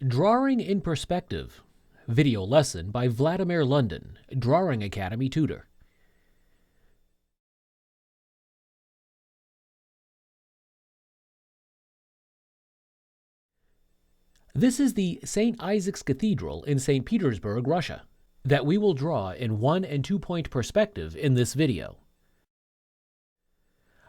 Drawing in Perspective. Video lesson by Vladimir London, Drawing Academy tutor. This is the St. Isaac's Cathedral in St. Petersburg, Russia, that we will draw in 1 and 2 point perspective in this video.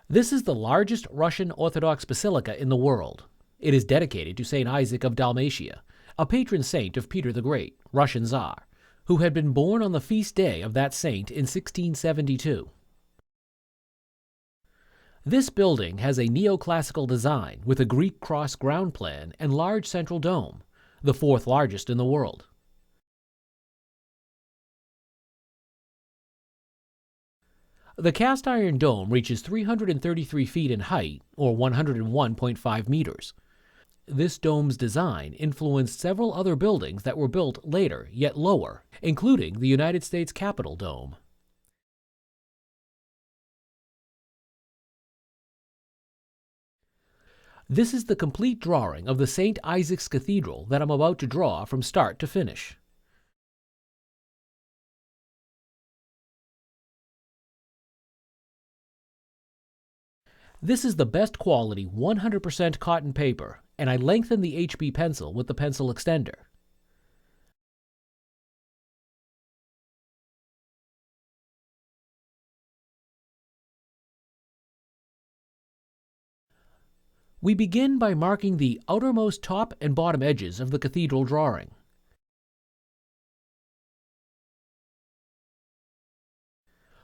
This is the largest Russian Orthodox basilica in the world. It is dedicated to St. Isaac of Dalmatia, a patron saint of Peter the Great, Russian Tsar, who had been born on the feast day of that saint in 1672. This building has a neoclassical design with a Greek cross ground plan and large central dome, the fourth largest in the world. The cast iron dome reaches 333 feet in height, or 101.5 meters. This dome's design influenced several other buildings that were built later, yet lower, including the United States Capitol dome. This is the complete drawing of the St. Isaac's Cathedral that I'm about to draw from start to finish. This is the best quality 100% cotton paper, and I lengthened the HB pencil with the pencil extender. We begin by marking the outermost top and bottom edges of the cathedral drawing.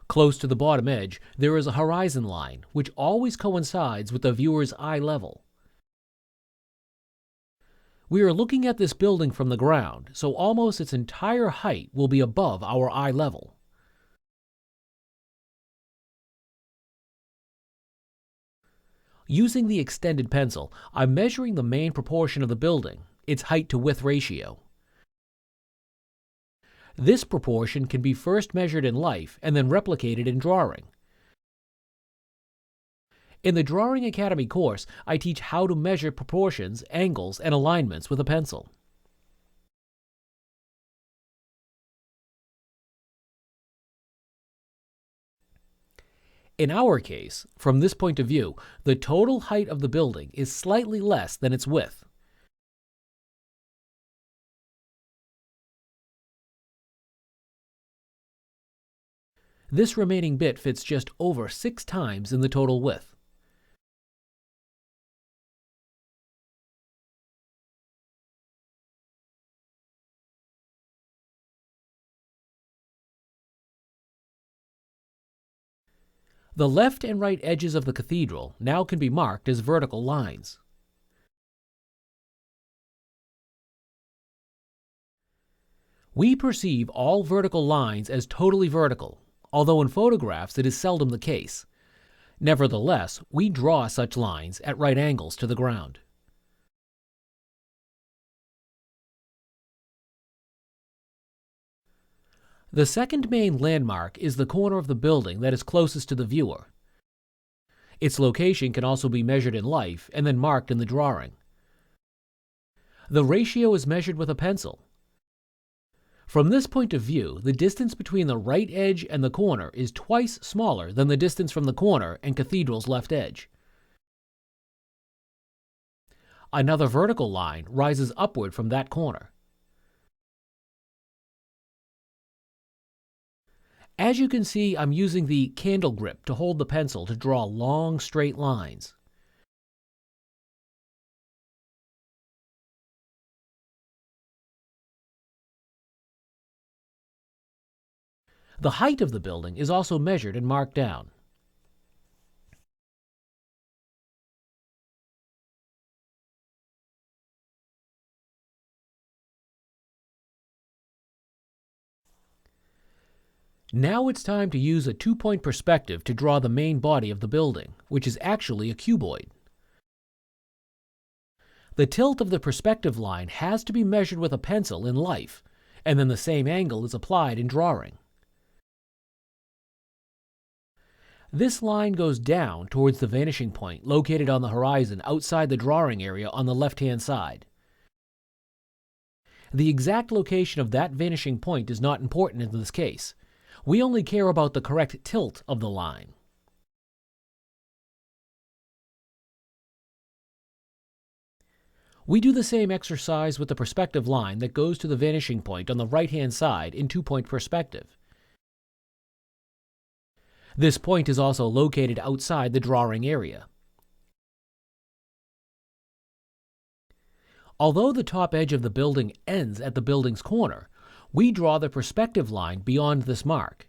Close to the bottom edge, there is a horizon line, which always coincides with the viewer's eye level. We are looking at this building from the ground, so almost its entire height will be above our eye level. Using the extended pencil, I'm measuring the main proportion of the building, its height to width ratio. This proportion can be first measured in life and then replicated in drawing. In the Drawing Academy course, I teach how to measure proportions, angles, and alignments with a pencil. In our case, from this point of view, the total height of the building is slightly less than its width. This remaining bit fits just over 6 times in the total width. The left and right edges of the cathedral now can be marked as vertical lines. We perceive all vertical lines as totally vertical, although in photographs it is seldom the case. Nevertheless, we draw such lines at right angles to the ground. The second main landmark is the corner of the building that is closest to the viewer. Its location can also be measured in life and then marked in the drawing. The ratio is measured with a pencil. From this point of view, the distance between the right edge and the corner is twice smaller than the distance from the corner and cathedral's left edge. Another vertical line rises upward from that corner. As you can see, I'm using the candle grip to hold the pencil to draw long, straight lines. The height of the building is also measured and marked down. Now it's time to use a 2-point perspective to draw the main body of the building, which is actually a cuboid. The tilt of the perspective line has to be measured with a pencil in life, and then the same angle is applied in drawing. This line goes down towards the vanishing point located on the horizon outside the drawing area on the left-hand side. The exact location of that vanishing point is not important in this case. We only care about the correct tilt of the line. We do the same exercise with the perspective line that goes to the vanishing point on the right-hand side in two-point perspective. This point is also located outside the drawing area. Although the top edge of the building ends at the building's corner, we draw the perspective line beyond this mark.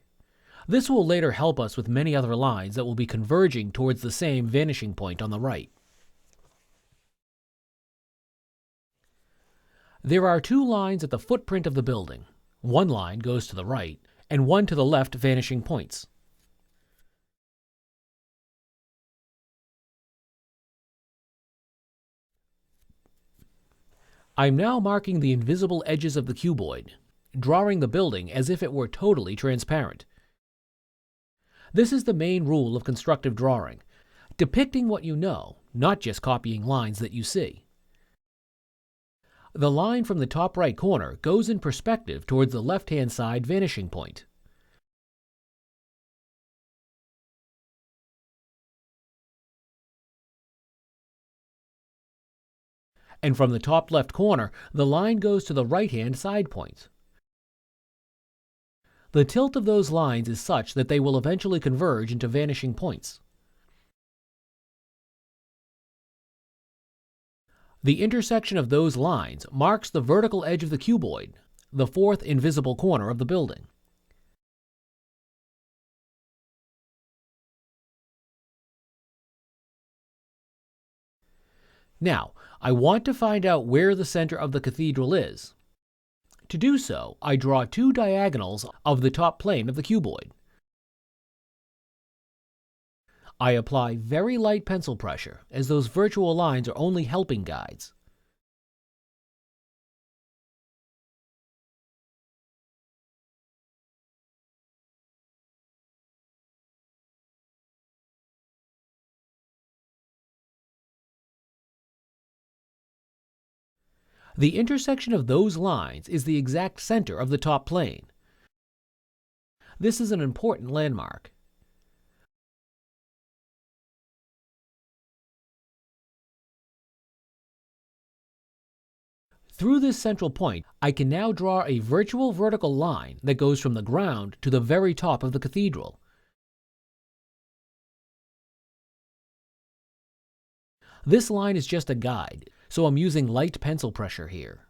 This will later help us with many other lines that will be converging towards the same vanishing point on the right. There are two lines at the footprint of the building. One line goes to the right, and one to the left vanishing points. I'm now marking the invisible edges of the cuboid, drawing the building as if it were totally transparent. This is the main rule of constructive drawing, depicting what you know, not just copying lines that you see. The line from the top right corner goes in perspective towards the left-hand side vanishing point. And from the top left corner, the line goes to the right-hand side point. The tilt of those lines is such that they will eventually converge into vanishing points. The intersection of those lines marks the vertical edge of the cuboid, the fourth invisible corner of the building. Now, I want to find out where the center of the cathedral is. To do so, I draw two diagonals of the top plane of the cuboid. I apply very light pencil pressure, as those virtual lines are only helping guides. The intersection of those lines is the exact center of the top plane. This is an important landmark. Through this central point, I can now draw a virtual vertical line that goes from the ground to the very top of the cathedral. This line is just a guide, so I'm using light pencil pressure here.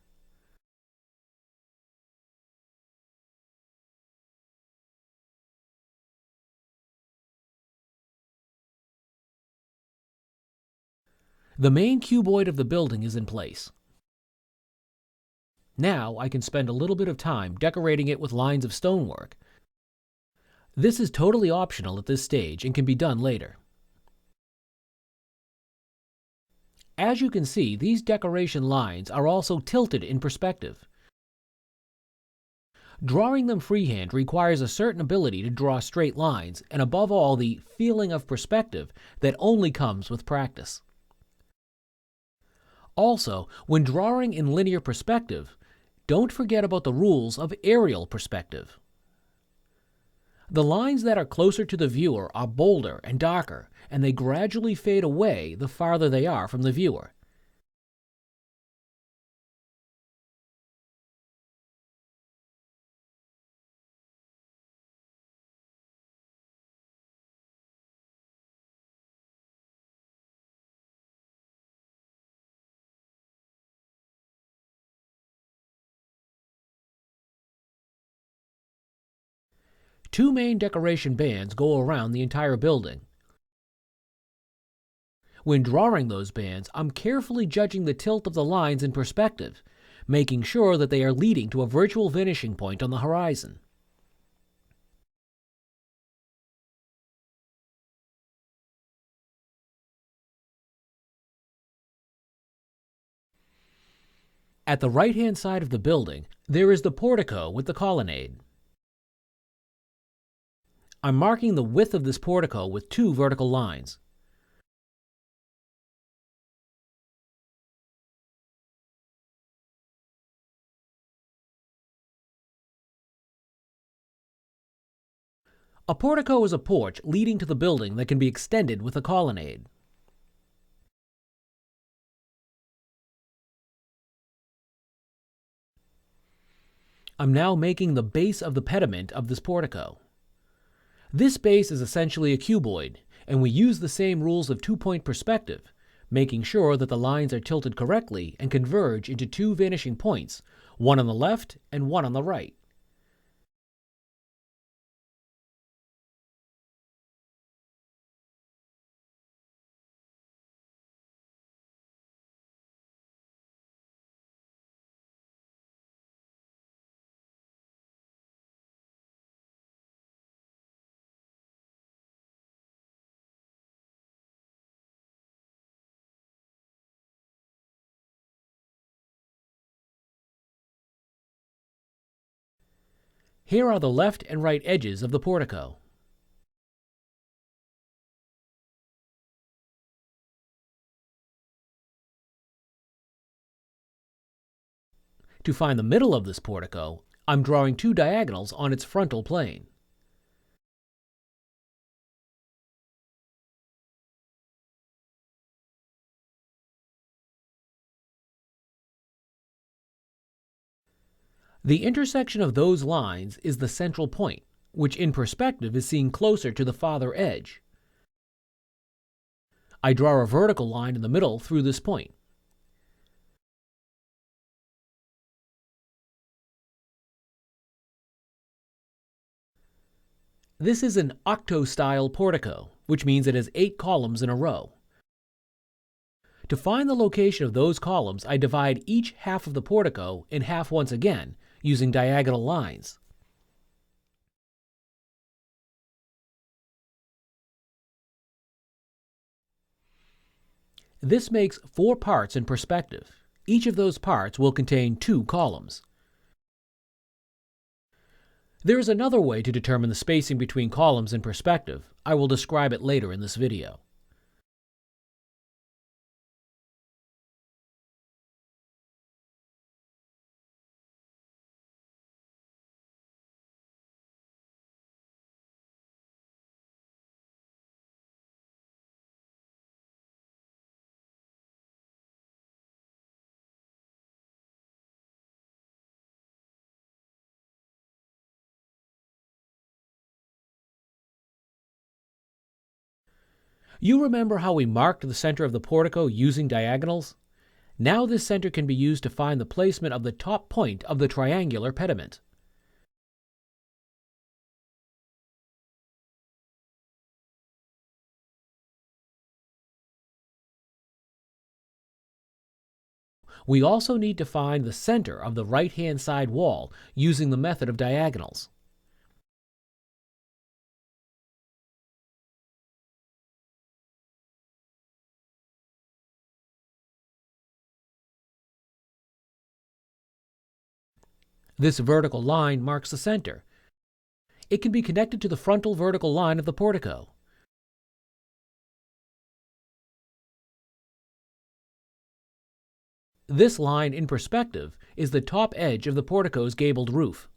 The main cuboid of the building is in place. Now I can spend a little bit of time decorating it with lines of stonework. This is totally optional at this stage and can be done later. As you can see, these decoration lines are also tilted in perspective. Drawing them freehand requires a certain ability to draw straight lines, and above all, the feeling of perspective that only comes with practice. Also, when drawing in linear perspective, don't forget about the rules of aerial perspective. The lines that are closer to the viewer are bolder and darker, and they gradually fade away the farther they are from the viewer. Two main decoration bands go around the entire building. When drawing those bands, I'm carefully judging the tilt of the lines in perspective, making sure that they are leading to a virtual vanishing point on the horizon. At the right-hand side of the building, there is the portico with the colonnade. I'm marking the width of this portico with two vertical lines. A portico is a porch leading to the building that can be extended with a colonnade. I'm now making the base of the pediment of this portico. This base is essentially a cuboid, and we use the same rules of two-point perspective, making sure that the lines are tilted correctly and converge into two vanishing points, one on the left and one on the right. Here are the left and right edges of the portico. To find the middle of this portico, I'm drawing two diagonals on its frontal plane. The intersection of those lines is the central point, which in perspective is seen closer to the farther edge. I draw a vertical line in the middle through this point. This is an octo-style portico, which means it has 8 columns in a row. To find the location of those columns, I divide each half of the portico in half once again, using diagonal lines. This makes 4 parts in perspective. Each of those parts will contain 2 columns. There is another way to determine the spacing between columns in perspective. I will describe it later in this video. You remember how we marked the center of the portico using diagonals? Now this center can be used to find the placement of the top point of the triangular pediment. We also need to find the center of the right-hand side wall using the method of diagonals. This vertical line marks the center. It can be connected to the frontal vertical line of the portico. This line in perspective is the top edge of the portico's gabled roof.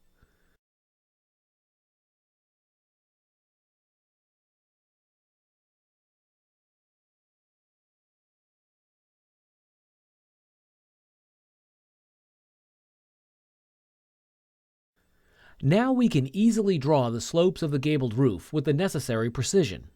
Now we can easily draw the slopes of the gabled roof with the necessary precision.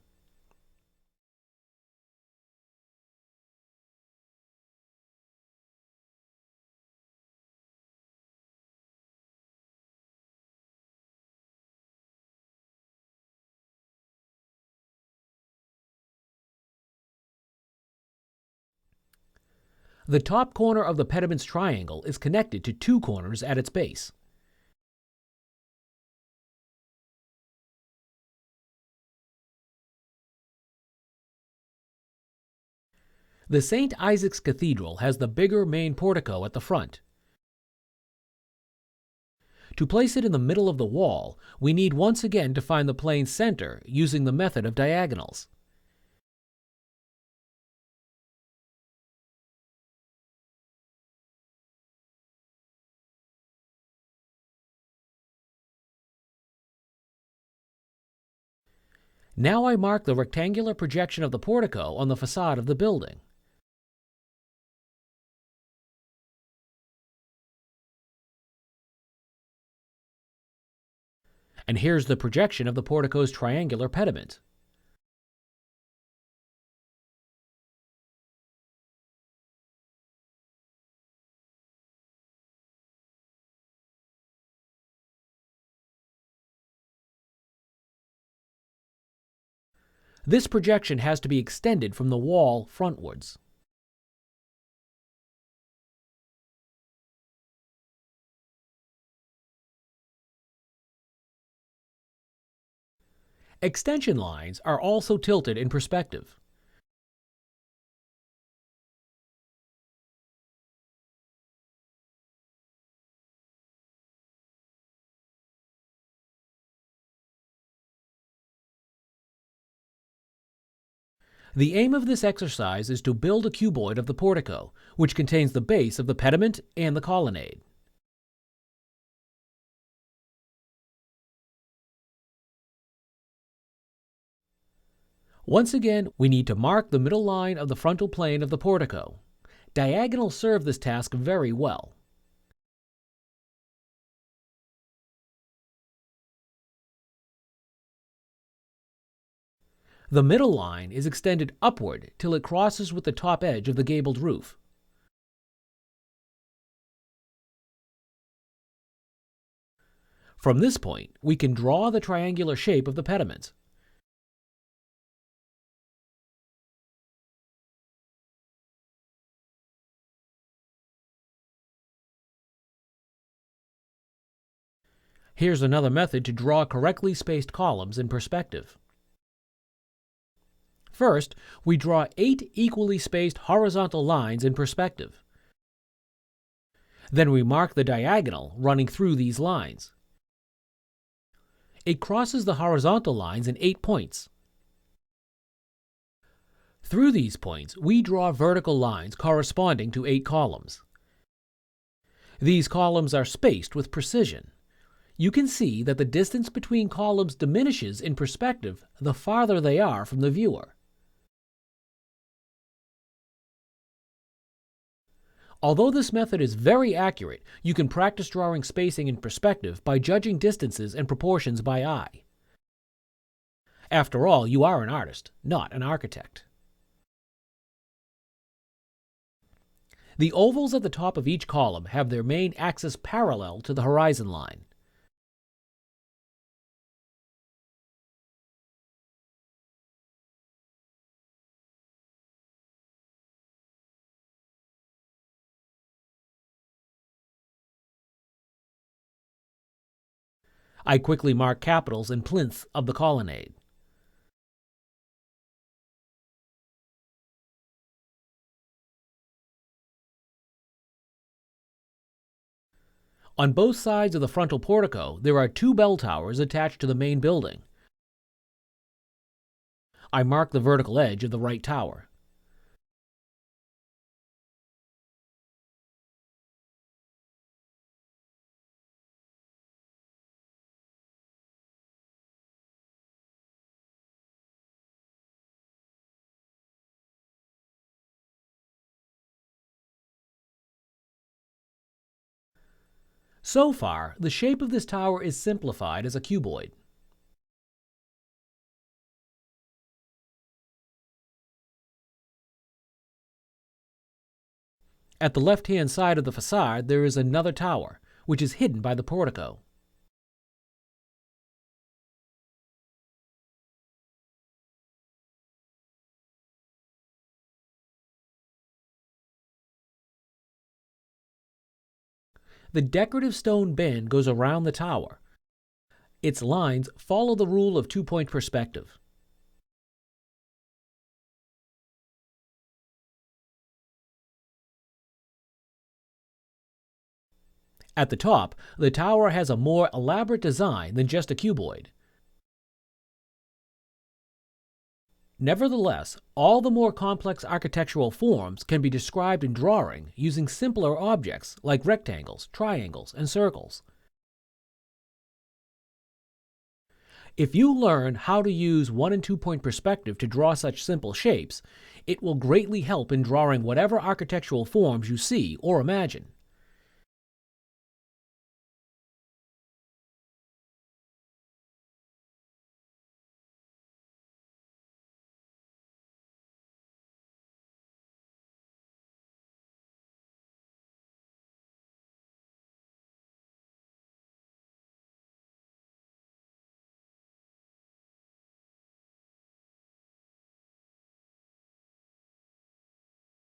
The top corner of the pediment's triangle is connected to 2 corners at its base. The St. Isaac's Cathedral has the bigger main portico at the front. To place it in the middle of the wall, we need once again to find the plane's center using the method of diagonals. Now I mark the rectangular projection of the portico on the facade of the building. And here's the projection of the portico's triangular pediment. This projection has to be extended from the wall frontwards. Extension lines are also tilted in perspective. The aim of this exercise is to build a cuboid of the portico, which contains the base of the pediment and the colonnade. Once again, we need to mark the middle line of the frontal plane of the portico. Diagonals serve this task very well. The middle line is extended upward till it crosses with the top edge of the gabled roof. From this point, we can draw the triangular shape of the pediment. Here's another method to draw correctly spaced columns in perspective. First, we draw 8 equally spaced horizontal lines in perspective. Then we mark the diagonal running through these lines. It crosses the horizontal lines in 8 points. Through these points, we draw vertical lines corresponding to 8 columns. These columns are spaced with precision. You can see that the distance between columns diminishes in perspective the farther they are from the viewer. Although this method is very accurate, you can practice drawing spacing in perspective by judging distances and proportions by eye. After all, you are an artist, not an architect. The ovals at the top of each column have their main axis parallel to the horizon line. I quickly mark capitals and plinths of the colonnade. On both sides of the frontal portico, there are 2 bell towers attached to the main building. I mark the vertical edge of the right tower. So far, the shape of this tower is simplified as a cuboid. At the left-hand side of the facade, there is another tower, which is hidden by the portico. The decorative stone band goes around the tower. Its lines follow the rule of 2-point perspective. At the top, the tower has a more elaborate design than just a cuboid. Nevertheless, all the more complex architectural forms can be described in drawing using simpler objects like rectangles, triangles, and circles. If you learn how to use 1 and 2 point perspective to draw such simple shapes, it will greatly help in drawing whatever architectural forms you see or imagine.